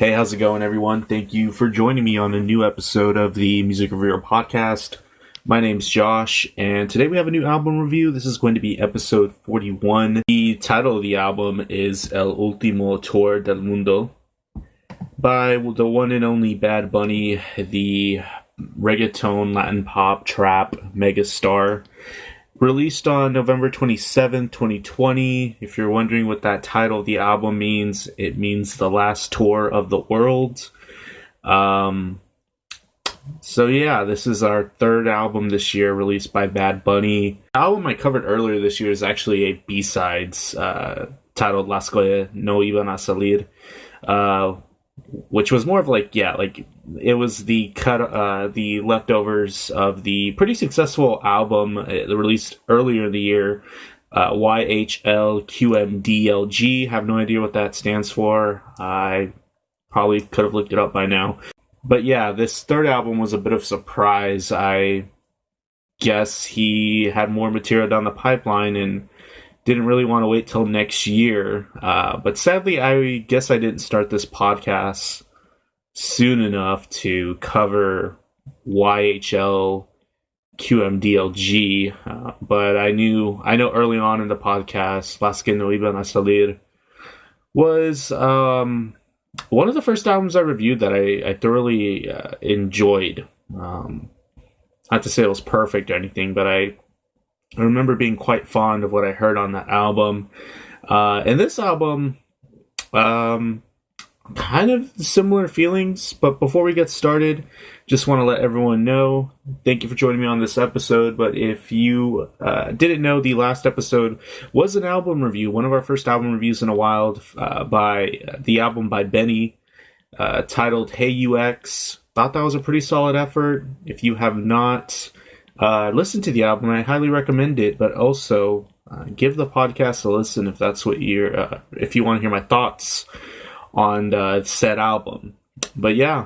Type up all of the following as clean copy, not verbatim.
Hey, how's it going, everyone? Thank you for joining me on a new episode of the Music Reviewer Podcast. My name's Josh, and today we have a new album review. This is going to be episode 41. The title of the album is El Ultimo Tour del Mundo by the one and only Bad Bunny, the reggaeton, Latin pop, trap megastar. Released on November 27th, 2020. If you're wondering what that title of the album means, it means the last tour of the world. So yeah, this is our third album this year, released by Bad Bunny. The album I covered earlier this year is actually a B-sides titled Las que no iban a salir, which was more of it was the the leftovers of the pretty successful album released earlier in the year, YHLQMDLG. Have no idea what that stands for. I probably could have looked it up by now. But yeah, this third album was a bit of a surprise. I guess he had more material down the pipeline and didn't really want to wait till next year. But sadly, I guess I didn't start this podcast soon enough to cover YHL QMDLG. But I know early on in the podcast, Las que no iban a salir was one of the first albums I reviewed that I thoroughly enjoyed. Not to say it was perfect or anything, but I remember being quite fond of what I heard on that album. And this album, kind of similar feelings, but before we get started, just want to let everyone know, thank you for joining me on this episode. But if you didn't know, the last episode was an album review, one of our first album reviews in a while, by the album by Benny, titled Hey UX. Thought that was a pretty solid effort. If you have not listened to the album, I highly recommend it, but also give the podcast a listen if that's what if you want to hear my thoughts on said album. But yeah,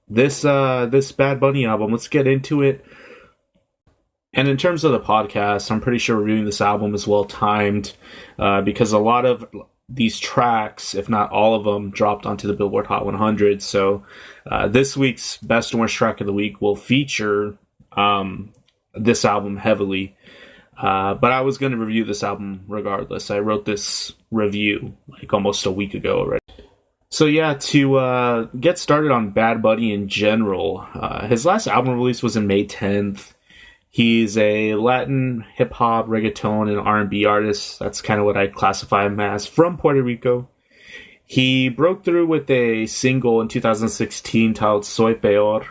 this Bad Bunny album, let's get into it. And in terms of the podcast, I'm pretty sure reviewing this album is well timed, because a lot of these tracks, if not all of them, dropped onto the Billboard Hot 100. So this week's best and worst track of the week will feature this album heavily. But I was going to review this album regardless. I wrote this review like almost a week ago already. So yeah, to get started on Bad Bunny in general, his last album release was in May 10th. He's a Latin hip-hop, reggaeton, and R&B artist. That's kind of what I classify him as, from Puerto Rico. He broke through with a single in 2016 titled Soy Peor.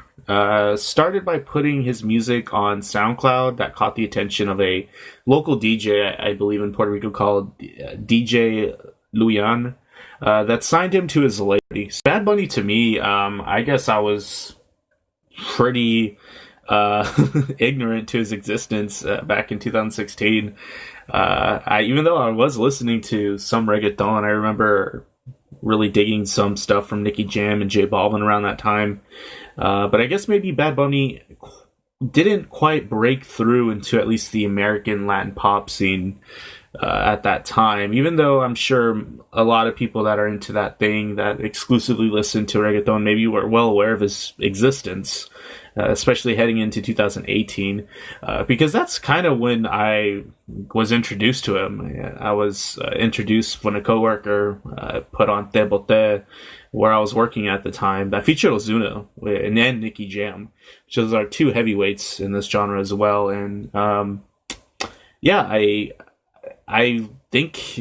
Started by putting his music on SoundCloud that caught the attention of a local DJ, I believe in Puerto Rico, called DJ Luyan, that signed him to his label. Bad Bunny, to me, I guess I was pretty ignorant to his existence back in 2016. Even though I was listening to some reggaeton, I remember really digging some stuff from Nicky Jam and J Balvin around that time. But I guess maybe Bad Bunny didn't quite break through into at least the American Latin pop scene at that time, even though I'm sure a lot of people that are into that thing, that exclusively listen to reggaeton, maybe were well aware of his existence, especially heading into 2018, because that's kind of when I was introduced to him. I was introduced when a coworker put on Te Bote, where I was working at the time, that featured Ozuna and then Nicky Jam, which is our two heavyweights in this genre as well. And yeah, I think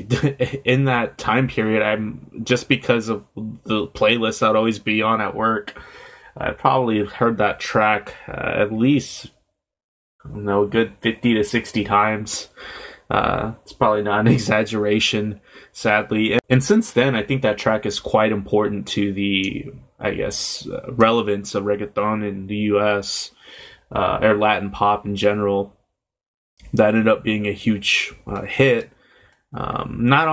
in that time period, I'm just because of the playlist I'd always be on at work, I probably heard that track at least, a good 50 to 60 times. It's probably not an exaggeration, sadly. And since then, I think that track is quite important to the, relevance of reggaeton in the U.S., or Latin pop in general. That ended up being a huge hit. Not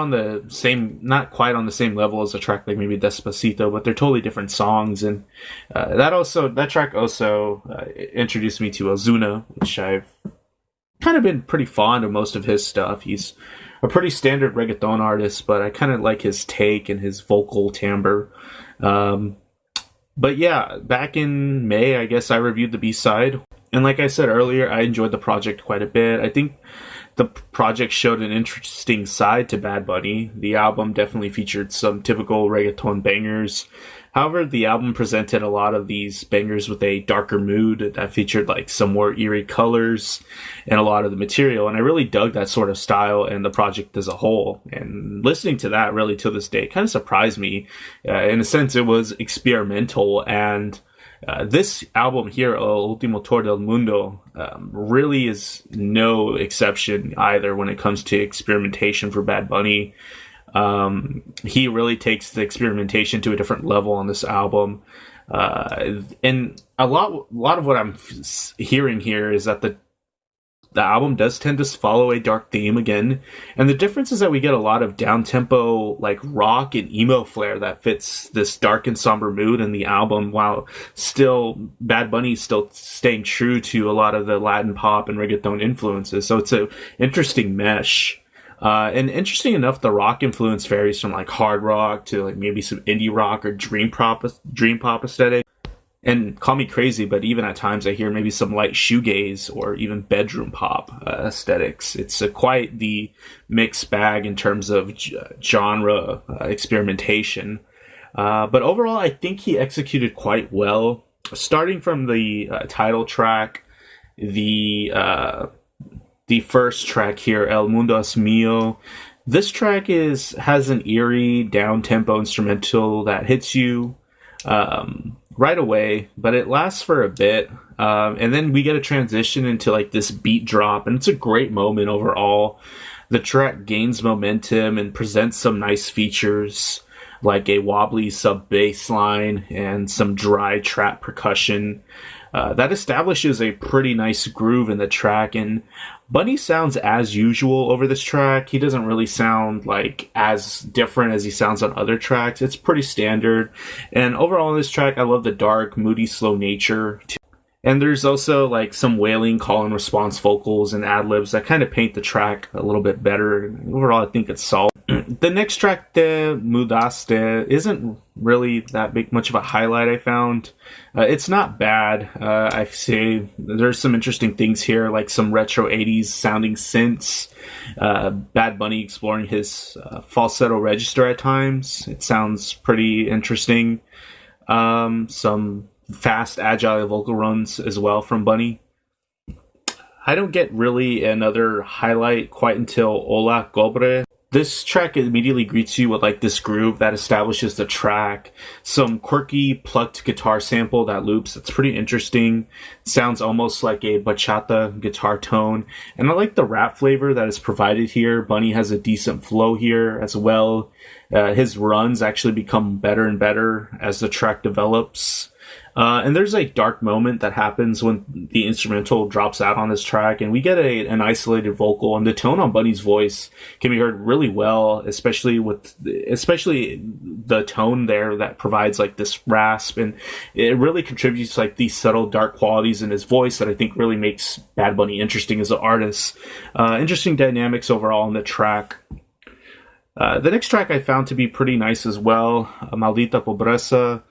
quite on the same level as a track like maybe Despacito, but they're totally different songs. And that track also introduced me to Ozuna, which I've kind of been pretty fond of most of his stuff. He's a pretty standard reggaeton artist, but I kind of like his take and his vocal timbre Um, but yeah, back in May, I guess I reviewed the B-side. And like I said earlier, I enjoyed the project quite a bit. I think the project showed an interesting side to Bad Bunny. The album definitely featured some typical reggaeton bangers. However, the album presented a lot of these bangers with a darker mood that featured like some more eerie colors and a lot of the material. And I really dug that sort of style and the project as a whole. And listening to that really to this day kind of surprised me. In a sense, it was experimental, and this album here, Ultimo del Mundo, really is no exception either when it comes to experimentation for Bad Bunny. He really takes the experimentation to a different level on this album. And a lot of what I'm hearing here is that the album does tend to follow a dark theme again. And the difference is that we get a lot of down-tempo, like rock and emo flair that fits this dark and somber mood in the album, while still Bad Bunny still staying true to a lot of the Latin pop and reggaeton influences. So it's an interesting mesh. And interesting enough, the rock influence varies from like hard rock to like maybe some indie rock or dream pop aesthetic. And call me crazy, but even at times I hear maybe some light shoegaze or even bedroom pop aesthetics. It's quite the mixed bag in terms of genre experimentation. But overall, I think he executed quite well. Starting from the title track, the first track here, El Mundos Mio. This track has an eerie, down-tempo instrumental that hits you right away, but it lasts for a bit, and then we get a transition into like this beat drop, and it's a great moment overall. The track gains momentum and presents some nice features like a wobbly sub bass line and some dry trap percussion that establishes a pretty nice groove in the track. And Bunny sounds as usual over this track. He doesn't really sound like as different as he sounds on other tracks. It's pretty standard. And overall on this track, I love the dark, moody, slow nature. And there's also like some wailing call and response vocals and ad-libs that kind of paint the track a little bit better. Overall, I think it's solid. The next track, Te Mudaste, isn't really that much of a highlight, I found. It's not bad. I say there's some interesting things here, like some retro 80s sounding synths. Bad Bunny exploring his falsetto register at times. It sounds pretty interesting. Some fast, agile vocal runs as well from Bunny. I don't get really another highlight quite until Ola Cobre. This track immediately greets you with like this groove that establishes the track. Some quirky plucked guitar sample that loops. It's pretty interesting. Sounds almost like a bachata guitar tone. And I like the rap flavor that is provided here. Bunny has a decent flow here as well. His runs actually become better and better as the track develops. And there's a dark moment that happens when the instrumental drops out on this track, and we get an isolated vocal, and the tone on Bunny's voice can be heard really well, especially the tone there that provides like this rasp, and it really contributes like these subtle dark qualities in his voice that I think really makes Bad Bunny interesting as an artist. Interesting dynamics overall in the track. The next track I found to be pretty nice as well, Malita Pobreza.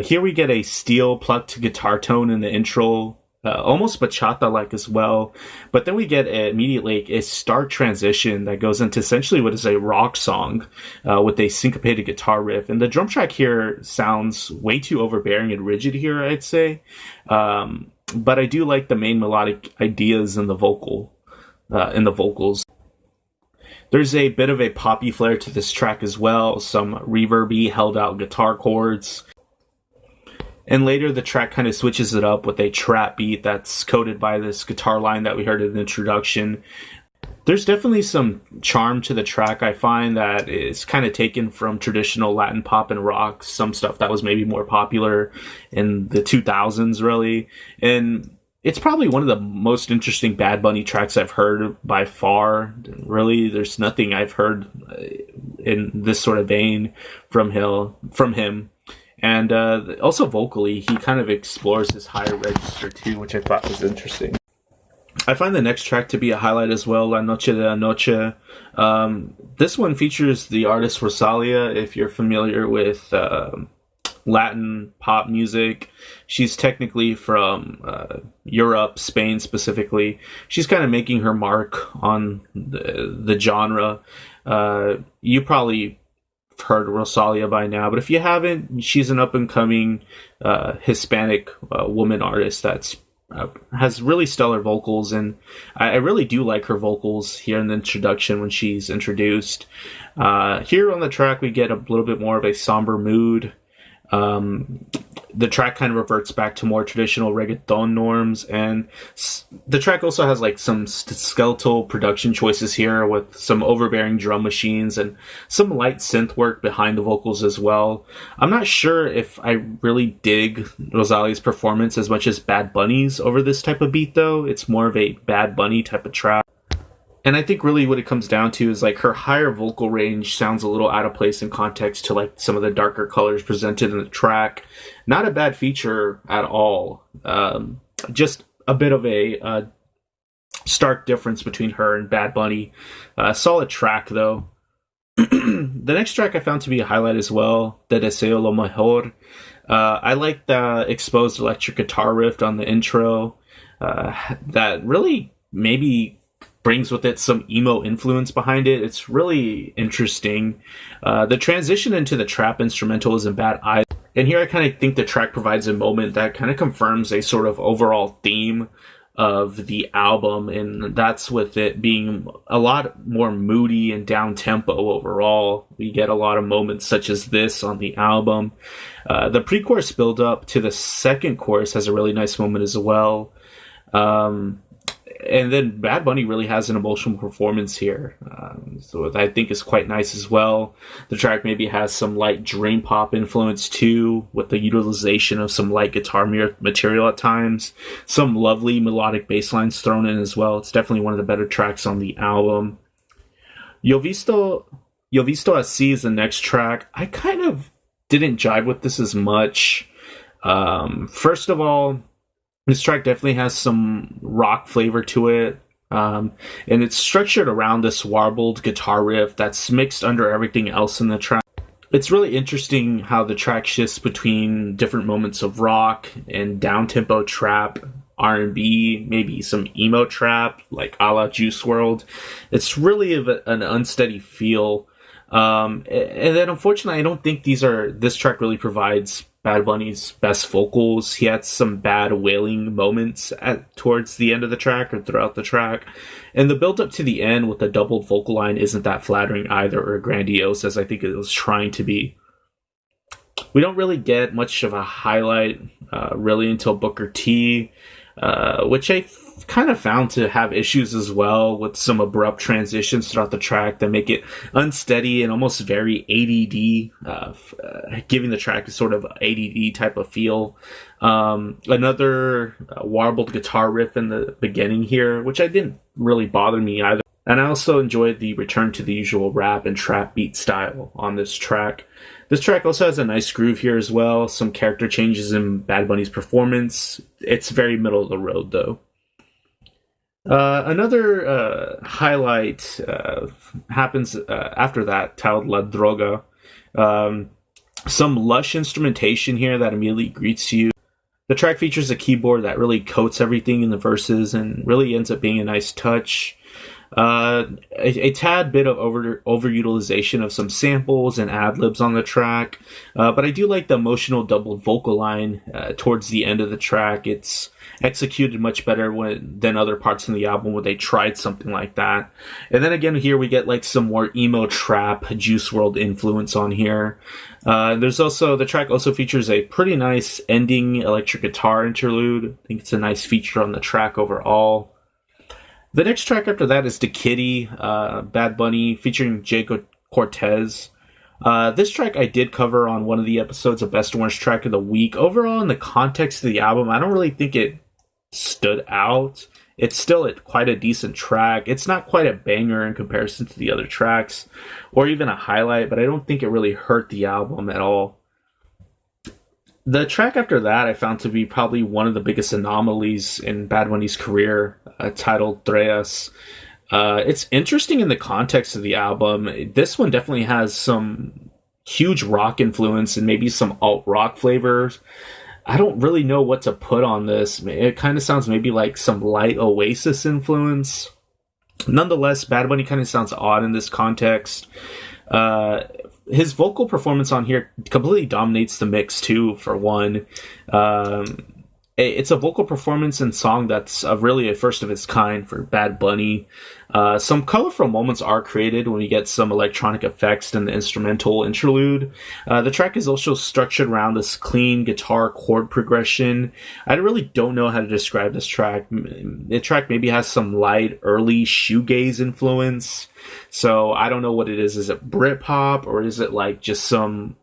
Here we get a steel plucked guitar tone in the intro, almost bachata-like as well. But then we get immediately a stark transition that goes into essentially what is a rock song with a syncopated guitar riff. And the drum track here sounds way too overbearing and rigid here, I'd say. But I do like the main melodic ideas in the vocals. There's a bit of a poppy flair to this track as well, some reverby held out guitar chords. And later the track kind of switches it up with a trap beat that's coated by this guitar line that we heard in the introduction. There's definitely some charm to the track. I find that it's kind of taken from traditional Latin pop and rock, some stuff that was maybe more popular in the 2000s really. And it's probably one of the most interesting Bad Bunny tracks I've heard by far. Really, there's nothing I've heard in this sort of vein from him. And also vocally, he kind of explores his higher register too, which I thought was interesting. I find the next track to be a highlight as well, La Noche de la Noche. This one features the artist Rosalia, if you're familiar with Latin pop music. She's technically from Europe, Spain specifically. She's kind of making her mark on the genre. You probably heard Rosalia by now, but if you haven't, she's an up-and-coming Hispanic woman artist that's has really stellar vocals, and I really do like her vocals here in the introduction when she's introduced. Here on the track, we get a little bit more of a somber mood. The track kind of reverts back to more traditional reggaeton norms, and the track also has like some skeletal production choices here with some overbearing drum machines and some light synth work behind the vocals as well. I'm not sure if I really dig Rosalia's performance as much as Bad Bunny's over this type of beat, though. It's more of a Bad Bunny type of track. And I think really what it comes down to is like her higher vocal range sounds a little out of place in context to like some of the darker colors presented in the track. Not a bad feature at all. Just a bit of a stark difference between her and Bad Bunny. Solid track though. The next track I found to be a highlight as well, Te Deseo Lo Mejor. I like the exposed electric guitar riff on the intro. That really maybe brings with it some emo influence behind it. It's really interesting. The transition into the trap instrumental isn't bad either. And here I kind of think the track provides a moment that kind of confirms a sort of overall theme of the album, and that's with it being a lot more moody and down-tempo overall. We get a lot of moments such as this on the album. The pre-chorus build-up to the second chorus has a really nice moment as well. And then Bad Bunny really has an emotional performance here. So I think is quite nice as well. The track maybe has some light dream pop influence too, with the utilization of some light guitar material at times. Some lovely melodic bass lines thrown in as well. It's definitely one of the better tracks on the album. Yo Visto Así is the next track. I kind of didn't jive with this as much. First of all, this track definitely has some rock flavor to it, and it's structured around this warbled guitar riff that's mixed under everything else in the track. It's really interesting how the track shifts between different moments of rock and down-tempo trap, R&B, maybe some emo trap, like a la Juice WRLD. It's really an unsteady feel. And then unfortunately, I don't think this track really provides Bad Bunny's best vocals. He had some bad wailing moments towards the end of the track or throughout the track. And the build up to the end with the doubled vocal line isn't that flattering either or grandiose as I think it was trying to be. We don't really get much of a highlight really until Booker T, which I kind of found to have issues as well with some abrupt transitions throughout the track that make it unsteady and almost very ADD, giving the track a sort of ADD type of feel. Another warbled guitar riff in the beginning here, which I didn't really bother me either. And I also enjoyed the return to the usual rap and trap beat style on this track. This track also has a nice groove here as well, some character changes in Bad Bunny's performance. It's very middle of the road though. Another highlight happens after that, titled La Droga. Some lush instrumentation here that immediately greets you. The track features a keyboard that really coats everything in the verses and really ends up being a nice touch. A tad bit of overutilization of some samples and ad-libs on the track, but I do like the emotional doubled vocal line towards the end of the track. It's executed much better than other parts in the album where they tried something like that. And then again here we get like some more emo trap Juice WRLD influence on here. The track also features a pretty nice ending electric guitar interlude. I think it's a nice feature on the track overall. The next track after that is The Kitty, Bad Bunny, featuring Jay Cortez. This track I did cover on one of the episodes of Best and Worst Track of the Week. Overall, in the context of the album, I don't really think it stood out. It's still quite a decent track. It's not quite a banger in comparison to the other tracks, or even a highlight, but I don't think it really hurt the album at all. The track after that I found to be probably one of the biggest anomalies in Bad Bunny's career, titled Tres. It's interesting in the context of the album. This one definitely has some huge rock influence and maybe some alt rock flavors. I don't really know what to put on this. It kind of sounds maybe like some light Oasis influence. Nonetheless, Bad Bunny kind of sounds odd in this context. His vocal performance on here completely dominates the mix too, for one. It's a vocal performance and song that's really a first of its kind for Bad Bunny. Some colorful moments are created when we get some electronic effects in the instrumental interlude. The track is also structured around this clean guitar chord progression. I really don't know how to describe this track. The track maybe has some light early shoegaze influence. So I don't know what it is. Is it Britpop or is it like just some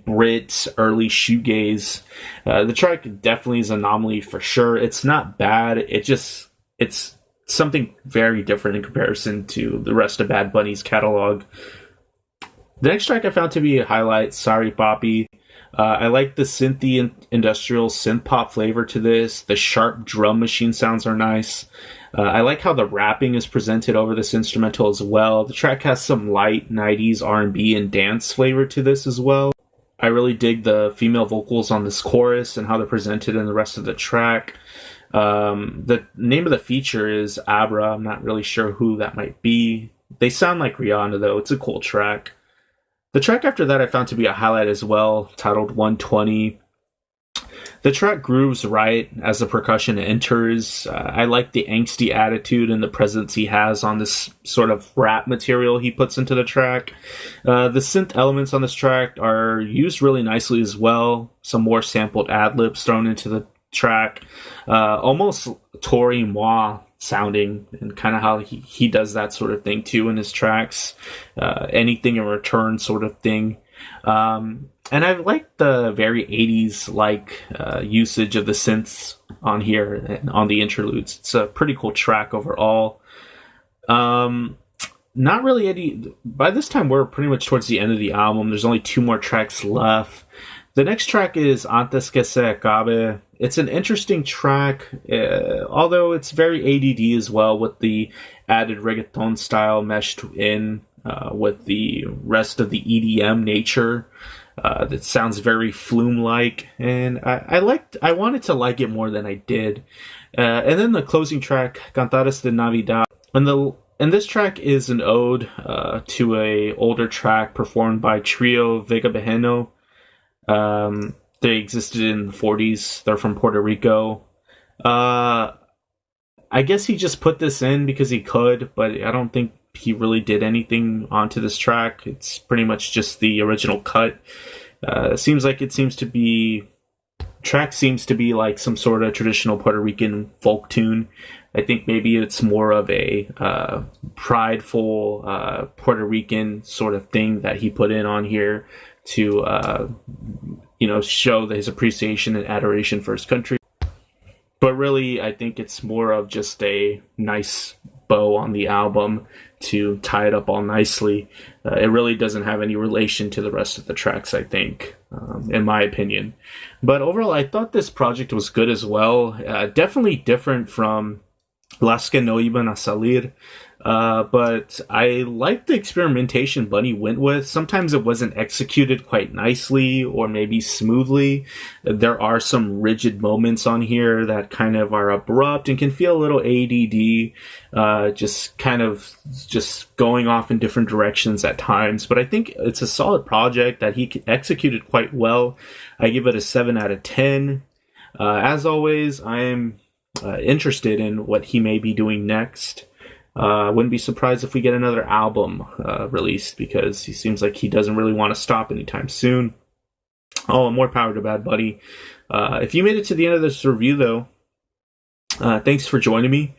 Brit early shoegaze? The track definitely is an anomaly for sure. It's not bad. It's something very different in comparison to the rest of Bad Bunny's catalog. The next track I found to be a highlight, Sorry Papi. I like the synthy industrial synth pop flavor to this. The sharp drum machine sounds are nice. I like how the rapping is presented over this instrumental as well. The track has some light 90s R&B and dance flavor to this as well. I really dig the female vocals on this chorus and how they're presented in the rest of the track. The name of the feature is Abra. I'm not really sure who that might be. They sound like Rihanna though. It's a cool track. The track after that I found to be a highlight as well, titled 120. The track grooves right as the percussion enters. I like the angsty attitude and the presence he has on this sort of rap material he puts into the track. The synth elements on this track are used really nicely as well. Some more sampled ad-libs thrown into the track. Almost Tori Moi sounding, and kind of how he does that sort of thing too in his tracks. Anything in return sort of thing. And I like the very 80s like usage of the synths on here and on the interludes. It's a pretty cool track overall. Not really any. By this time, we're pretty much towards the end of the album. There's only 2 more tracks left. The next track is Antes que se acabe. It's an interesting track, although it's very ADD as well, with the added reggaeton style meshed in with the rest of the EDM nature. That sounds very Flume-like, and I wanted to like it more than I did. And then the closing track, Cantares de Navidad, and this track is an ode to a older track performed by Trio Vega Bajeno. They existed in the 40s. They're from Puerto Rico. I guess he just put this in because he could, but I don't think he really did anything onto this track. It's pretty much just the original cut. Seems to be like some sort of traditional Puerto Rican folk tune. I think maybe it's more of a prideful Puerto Rican sort of thing that he put in on here to show his appreciation and adoration for his country. But really, I think it's more of just a nice bow on the album to tie it up all nicely. It really doesn't have any relation to the rest of the tracks, I think, in my opinion. But overall, I thought this project was good as well. Definitely different from Las que no iban a salir. But I like the experimentation Bunny went with. Sometimes it wasn't executed quite nicely or maybe smoothly. There are some rigid moments on here that kind of are abrupt and can feel a little ADD, just going off in different directions at times. But I think it's a solid project that he executed quite well. I give it a 7 out of 10. As always, I am interested in what he may be doing next. I wouldn't be surprised if we get another album released, because he seems like he doesn't really want to stop anytime soon. Oh, more power to Bad Bunny. If you made it to the end of this review, though, thanks for joining me.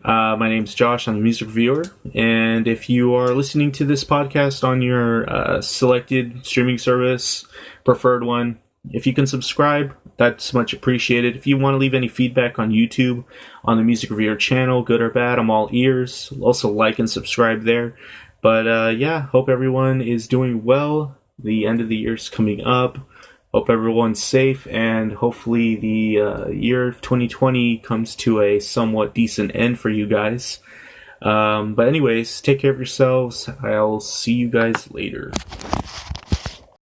My name's Josh. I'm a music reviewer. And if you are listening to this podcast on your selected streaming service, preferred one, if you can subscribe, that's much appreciated. If you want to leave any feedback on YouTube, on the Music Reviewer channel, good or bad, I'm all ears. Also like and subscribe there. But hope everyone is doing well. The end of the year's coming up. Hope everyone's safe, and hopefully the year of 2020 comes to a somewhat decent end for you guys. But anyways, take care of yourselves. I'll see you guys later.